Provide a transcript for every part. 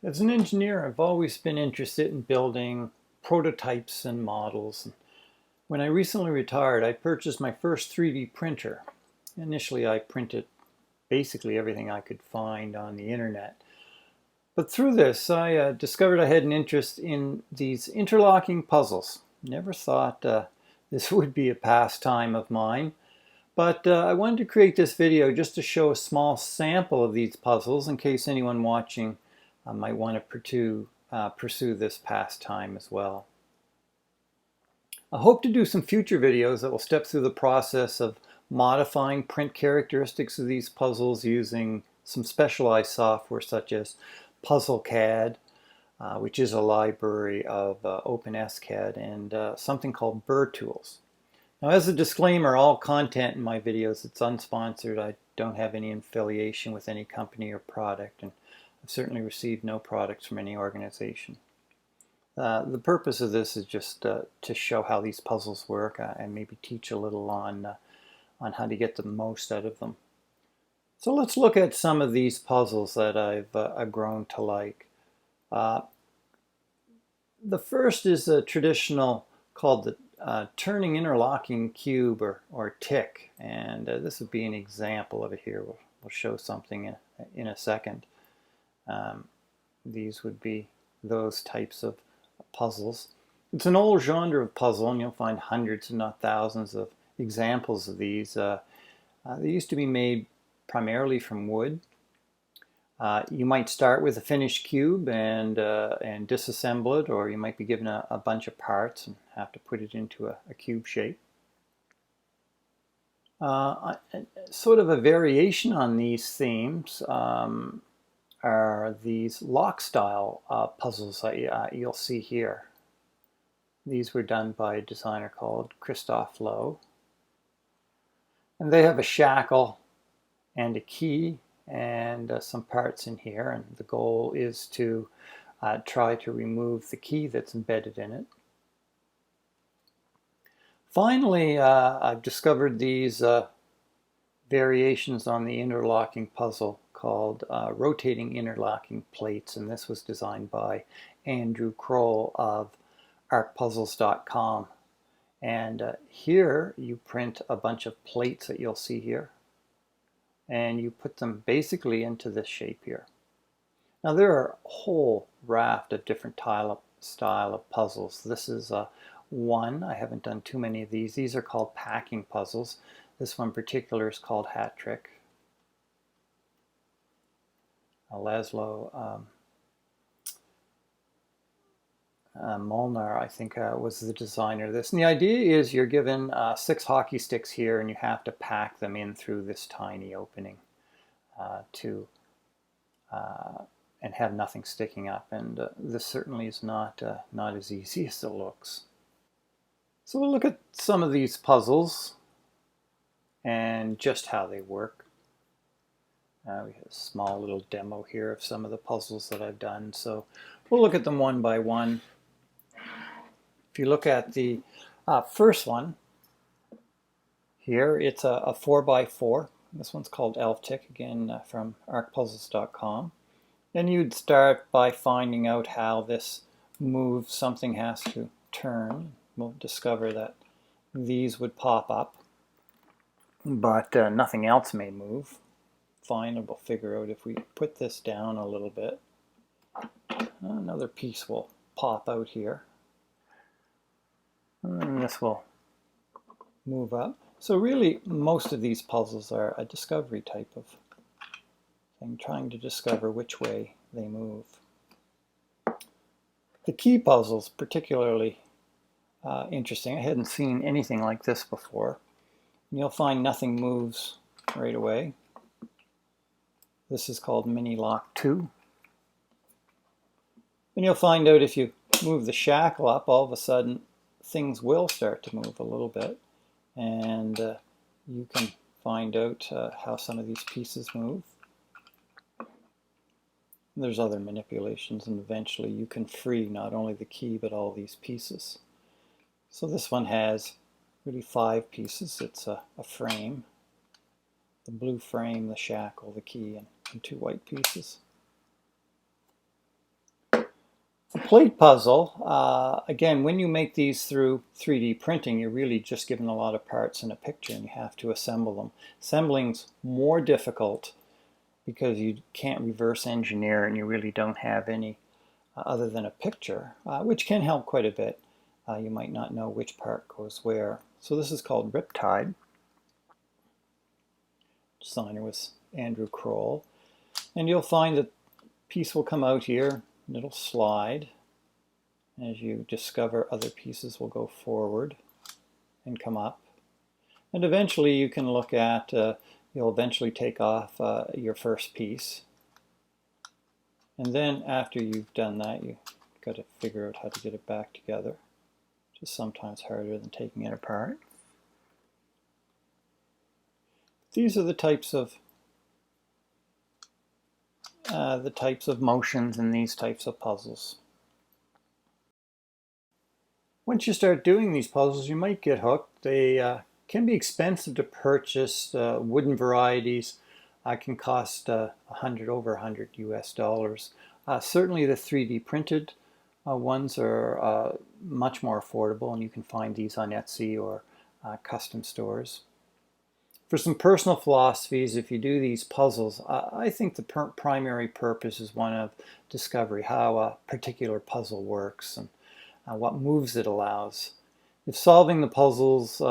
As an engineer, I've always been interested in building prototypes and models. When I recently retired, I purchased my first 3D printer. Initially, I printed basically everything I could find on the internet. But through this, I discovered I had an interest in these interlocking puzzles. Never thought this would be a pastime of mine. But I wanted to create this video just to show a small sample of these puzzles in case anyone watching might want to pursue this pastime as well. I hope to do some future videos that will step through the process of modifying print characteristics of these puzzles using some specialized software such as PuzzleCAD, which is a library of OpenSCAD, and something called BurrTools. Now, as a disclaimer, all content in my videos, it's unsponsored. I don't have any affiliation with any company or product, and I've certainly received no products from any organization. The purpose of this is just to show how these puzzles work and maybe teach a little on how to get the most out of them. So let's look at some of these puzzles that I've grown to like. The first is a traditional called the turning interlocking cube or tick, and this would be an example of it here. We'll show something in a second. These would be those types of puzzles. It's an old genre of puzzle, and you'll find hundreds, if not thousands, of examples of these. They used to be made primarily from wood. You might start with a finished cube and disassemble it, or you might be given a bunch of parts and have to put it into a cube shape. Sort of a variation on these themes are these lock style puzzles that you'll see here. These were done by a designer called Christoph Lowe. And they have a shackle and a key and some parts in here, and the goal is to try to remove the key that's embedded in it. Finally, I've discovered these variations on the interlocking puzzle called rotating interlocking plates, and this was designed by Andrew Kroll of ArcPuzzles.com. And here you print a bunch of plates that you'll see here, and you put them basically into this shape here. Now there are a whole raft of different style of puzzles. This is one. I haven't done too many of these. These are called packing puzzles. This one in particular is called Hat Trick. Laszlo Molnar, I think, was the designer of this. And the idea is you're given 6 hockey sticks here, and you have to pack them in through this tiny opening and have nothing sticking up. And this certainly is not as easy as it looks. So we'll look at some of these puzzles and just how they work. We have a small little demo here of some of the puzzles that I've done. So we'll look at them one by one. If you look at the first one here, it's a 4x4. This one's called Elf Tick, again from ArcPuzzles.com. And you'd start by finding out how this moves. Something has to turn. We'll discover that these would pop up, but nothing else may move. Fine, and we'll figure out if we put this down a little bit, another piece will pop out here. And this will move up. So really, most of these puzzles are a discovery type of thing, trying to discover which way they move. The key puzzles, particularly interesting. I hadn't seen anything like this before. And you'll find nothing moves right away. This is called Mini Lock 2. And you'll find out if you move the shackle up, all of a sudden things will start to move a little bit. And you can find out how some of these pieces move. And there's other manipulations, and eventually you can free not only the key but all these pieces. So this one has really 5 pieces. It's a frame, the blue frame, the shackle, the key, and 2 white pieces. plate puzzle, again, when you make these through 3D printing, you're really just given a lot of parts in a picture and you have to assemble them. Assembling's more difficult because you can't reverse engineer and you really don't have any other than a picture, which can help quite a bit. You might not know which part goes where. So this is called Riptide. Designer was Andrew Kroll. And you'll find that piece will come out here and it'll slide. As you discover, other pieces will go forward and come up. And eventually you can look at, you'll eventually take off your first piece. And then after you've done that, you've got to figure out how to get it back together, which is sometimes harder than taking it apart. These are the types of motions in these types of puzzles. Once you start doing these puzzles, you might get hooked. They can be expensive to purchase. Wooden varieties can cost over $100 US. Certainly the 3D printed ones are much more affordable, and you can find these on Etsy or custom stores. For some personal philosophies, if you do these puzzles, I think the primary purpose is one of discovery, how a particular puzzle works and what moves it allows. If solving the puzzles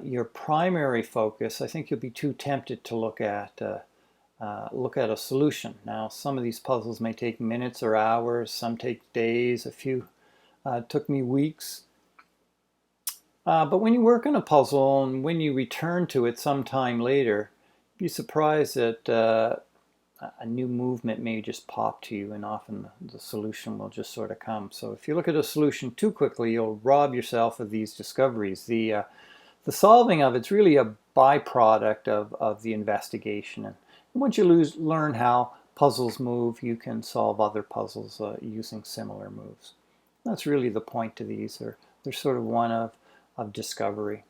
your primary focus, I think you'll be too tempted to look at a solution. Now, some of these puzzles may take minutes or hours, some take days, a few took me weeks. But when you work on a puzzle and when you return to it sometime later, you'd be surprised that a new movement may just pop to you, and often the solution will just sort of come. So if you look at a solution too quickly, you'll rob yourself of these discoveries. The solving of it's really a byproduct of the investigation. And once you learn how puzzles move, you can solve other puzzles using similar moves. That's really the point to these. They're sort of one of discovery.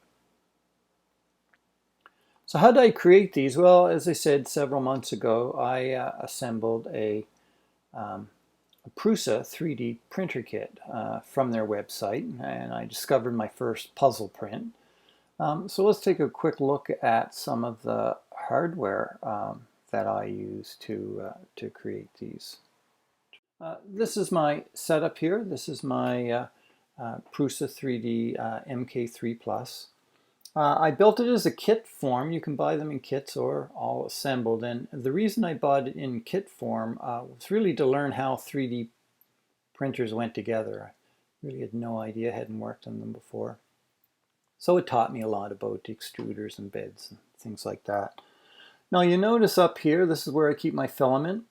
So how did I create these? Well, as I said several months ago, I assembled a Prusa 3D printer kit from their website, and I discovered my first puzzle print. So let's take a quick look at some of the hardware that I use to create these. This is my setup here. This is my Prusa 3D MK3 Plus. I built it as a kit form. You can buy them in kits or all assembled. And the reason I bought it in kit form was really to learn how 3D printers went together. I really had no idea, hadn't worked on them before. So it taught me a lot about extruders and beds and things like that. Now you notice up here, this is where I keep my filament.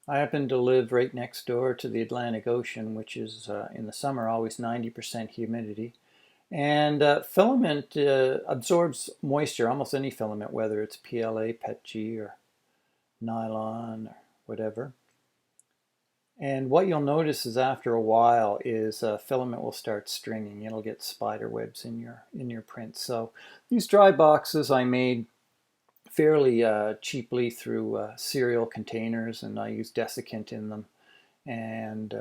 I happen to live right next door to the Atlantic Ocean, which is in the summer always 90% humidity. And filament absorbs moisture, almost any filament, whether it's PLA, PETG, or nylon, or whatever. And what you'll notice is after a while is filament will start stringing. It'll get spider webs in your print. So these dry boxes I made fairly cheaply through cereal containers, and I use desiccant in them, and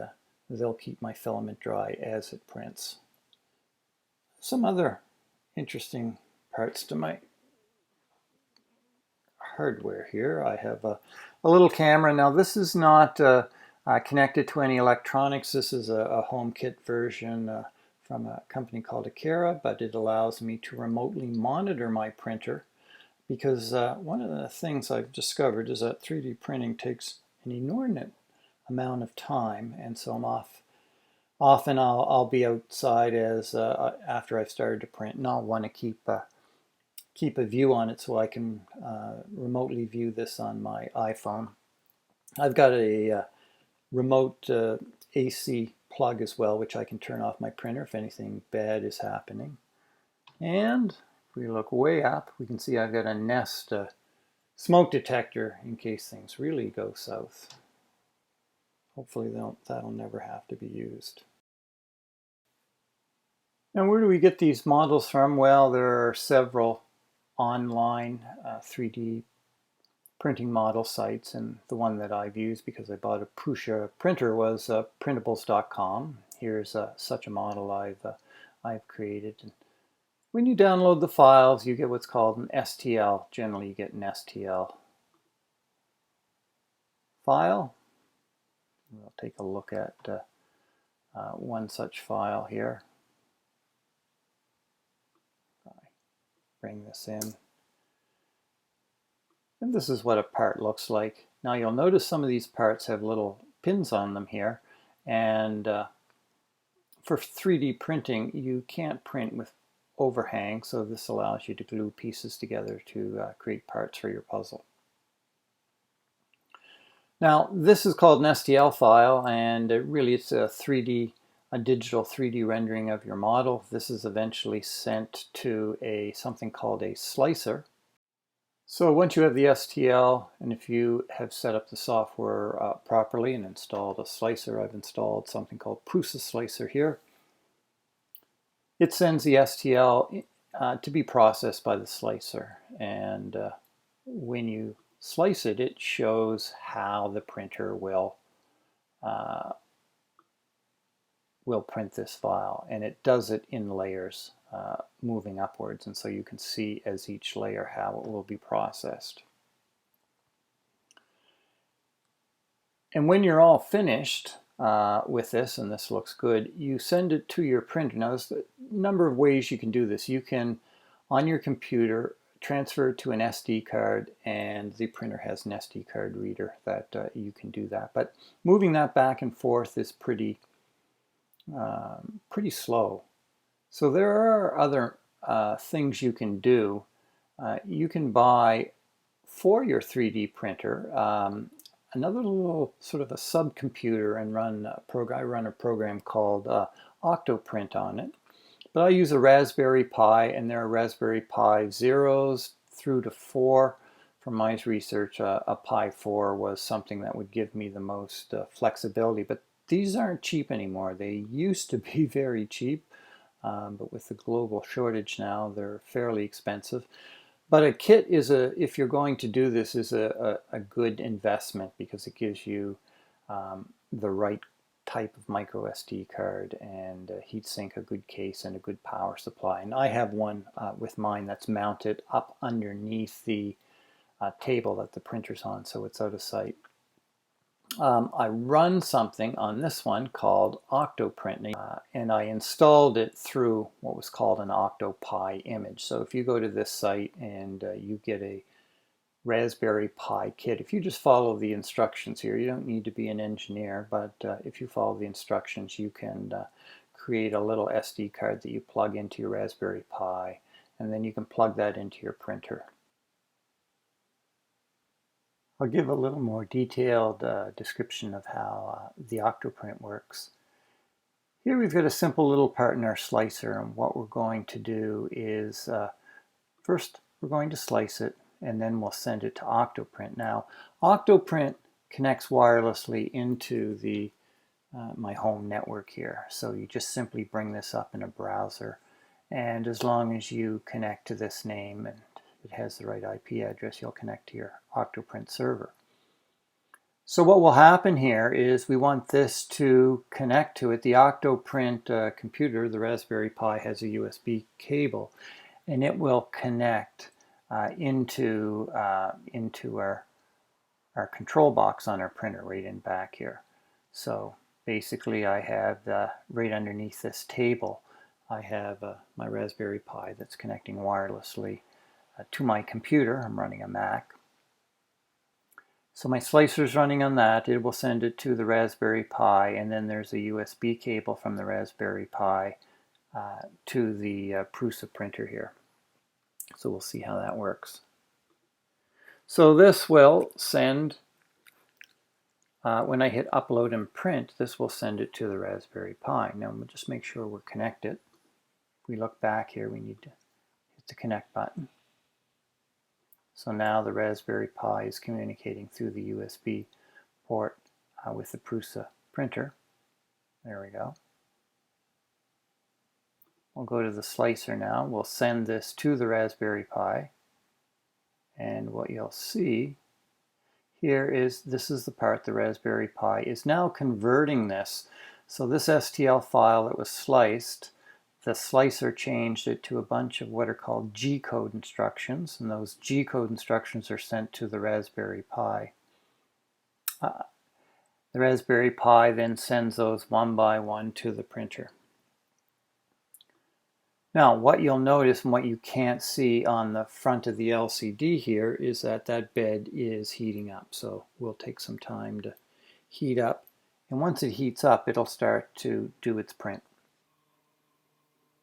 they'll keep my filament dry as it prints. Some other interesting parts to my hardware here. I have a little camera. Now this is not connected to any electronics. This is a home kit version from a company called Akira, but it allows me to remotely monitor my printer, because one of the things I've discovered is that 3D printing takes an inordinate amount of time, and so often I'll be outside as after I've started to print, and I'll want to keep a view on it so I can remotely view this on my iPhone. I've got a remote AC plug as well, which I can turn off my printer if anything bad is happening. And if we look way up, we can see I've got a Nest smoke detector in case things really go south. Hopefully that'll never have to be used. Now, where do we get these models from? Well, there are several online 3D printing model sites, and the one that I've used because I bought a Prusa printer was Printables.com. Here's such a model I've created. And when you download the files, you get what's called an STL. Generally, you get an STL file. We'll take a look at one such file here. Bring this in. And this is what a part looks like. Now you'll notice some of these parts have little pins on them here. And for 3D printing, you can't print with overhang, so this allows you to glue pieces together to create parts for your puzzle. Now this is called an STL file, and really it's a digital 3D rendering of your model. This is eventually sent to something called a slicer. So once you have the STL, and if you have set up the software properly and installed a slicer, I've installed something called Prusa Slicer here. It sends the STL to be processed by the slicer, and when you slice it, it shows how the printer will print this file, and it does it in layers, moving upwards, and so you can see as each layer how it will be processed. And when you're all finished with this, and this looks good, you send it to your printer. Now there's a number of ways you can do this. You can, on your computer, transfer it to an SD card, and the printer has an SD card reader that you can do that. But moving that back and forth is pretty slow. So there are other things you can do. You can buy for your 3D printer another little sort of a subcomputer and I run a program called Octoprint on it. But I use a Raspberry Pi, and there are Raspberry Pi 0s through to 4. From my research, a Pi 4 was something that would give me the most flexibility. But these aren't cheap anymore. They used to be very cheap, but with the global shortage now, they're fairly expensive. But a kit is if you're going to do this, is a good investment because it gives you the right type of micro SD card and a heatsink, a good case, and a good power supply. And I have one with mine that's mounted up underneath the table that the printer's on, so it's out of sight. I run something on this one called Octoprint, and I installed it through what was called an OctoPi image. So if you go to this site and you get a Raspberry Pi kit, if you just follow the instructions here, you don't need to be an engineer, but if you follow the instructions, you can create a little SD card that you plug into your Raspberry Pi, and then you can plug that into your printer. I'll give a little more detailed description of how the Octoprint works. Here we've got a simple little part in our slicer, and what we're going to do is first we're going to slice it, and then we'll send it to Octoprint. Now Octoprint connects wirelessly into the my home network here, so you just simply bring this up in a browser, and as long as you connect to this name and it has the right IP address, you'll connect to your Octoprint server. So what will happen here is we want this to connect to it. The Octoprint computer, the Raspberry Pi, has a USB cable, and it will connect into our control box on our printer right in back here. So basically I have right underneath this table, I have my Raspberry Pi that's connecting wirelessly to my computer. I'm running a Mac. So my slicer is running on that. It will send it to the Raspberry Pi, and then there's a USB cable from the Raspberry Pi to the Prusa printer here. So we'll see how that works. So this will send, when I hit upload and print, this will send it to the Raspberry Pi. Now we'll just make sure we're connected. If we look back here, we need to hit the connect button. So now the Raspberry Pi is communicating through the USB port with the Prusa printer. There we go. We'll go to the slicer now. We'll send this to the Raspberry Pi. And what you'll see this is the part the Raspberry Pi is now converting this. So this STL file that was sliced, the slicer changed it to a bunch of what are called G-code instructions, and those G-code instructions are sent to the Raspberry Pi. The Raspberry Pi then sends those one by one to the printer. Now, what you'll notice and what you can't see on the front of the LCD here is that that bed is heating up. So we'll take some time to heat up. And once it heats up, it'll start to do its print.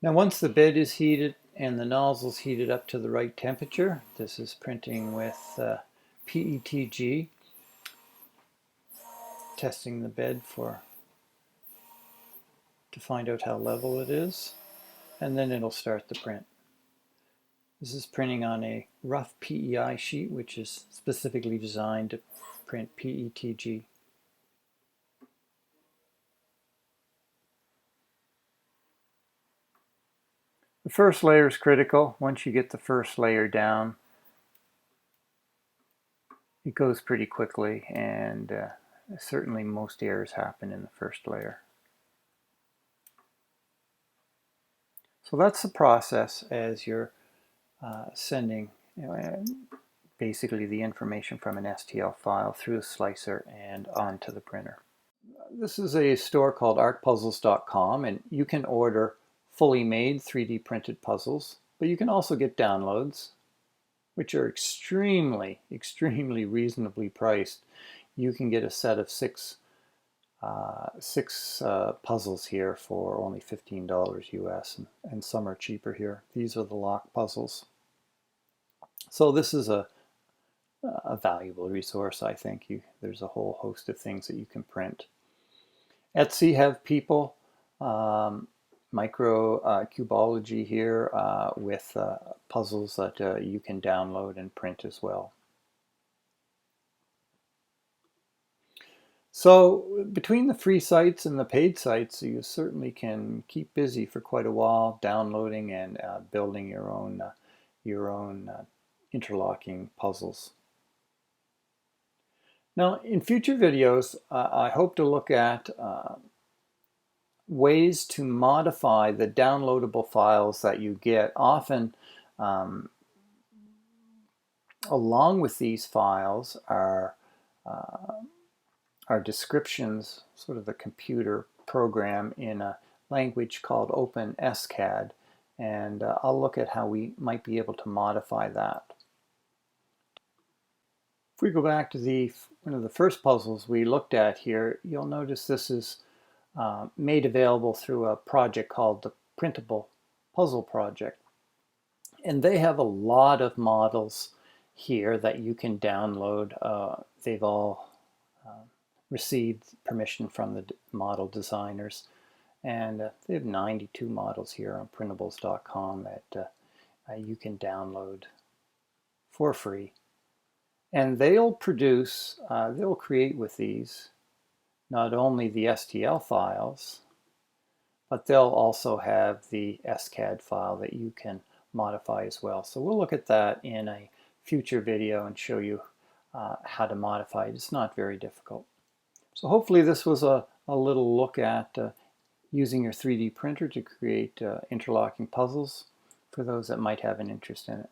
Now, once the bed is heated and the nozzle's heated up to the right temperature, this is printing with PETG, testing the bed to find out how level it is. And then it'll start the print. This is printing on a rough PEI sheet, which is specifically designed to print PETG. The first layer is critical. Once you get the first layer down, it goes pretty quickly, and certainly most errors happen in the first layer. So that's the process as you're sending basically the information from an STL file through a slicer and onto the printer. This is a store called ArcPuzzles.com, and you can order fully made 3D printed puzzles, but you can also get downloads, which are extremely reasonably priced. You can get a set of six puzzles here for only $15 US, and some are cheaper here. These are the lock puzzles. So this is a valuable resource, I think. There's a whole host of things that you can print. Etsy have people, Microcubology here with puzzles that you can download and print as well. So between the free sites and the paid sites, you certainly can keep busy for quite a while downloading and building your own interlocking puzzles. Now, in future videos, I hope to look at ways to modify the downloadable files that you get. Often, along with these files are descriptions, sort of a computer program in a language called Open SCAD, and I'll look at how we might be able to modify that. If we go back to one of the first puzzles we looked at here, you'll notice this is made available through a project called the Printable Puzzle Project. And they have a lot of models here that you can download. They've all received permission from the model designers. And they have 92 models here on printables.com that you can download for free. And they'll create with these not only the STL files, but they'll also have the SCAD file that you can modify as well. So we'll look at that in a future video and show you how to modify it. It's not very difficult. So hopefully this was a little look at using your 3D printer to create interlocking puzzles for those that might have an interest in it.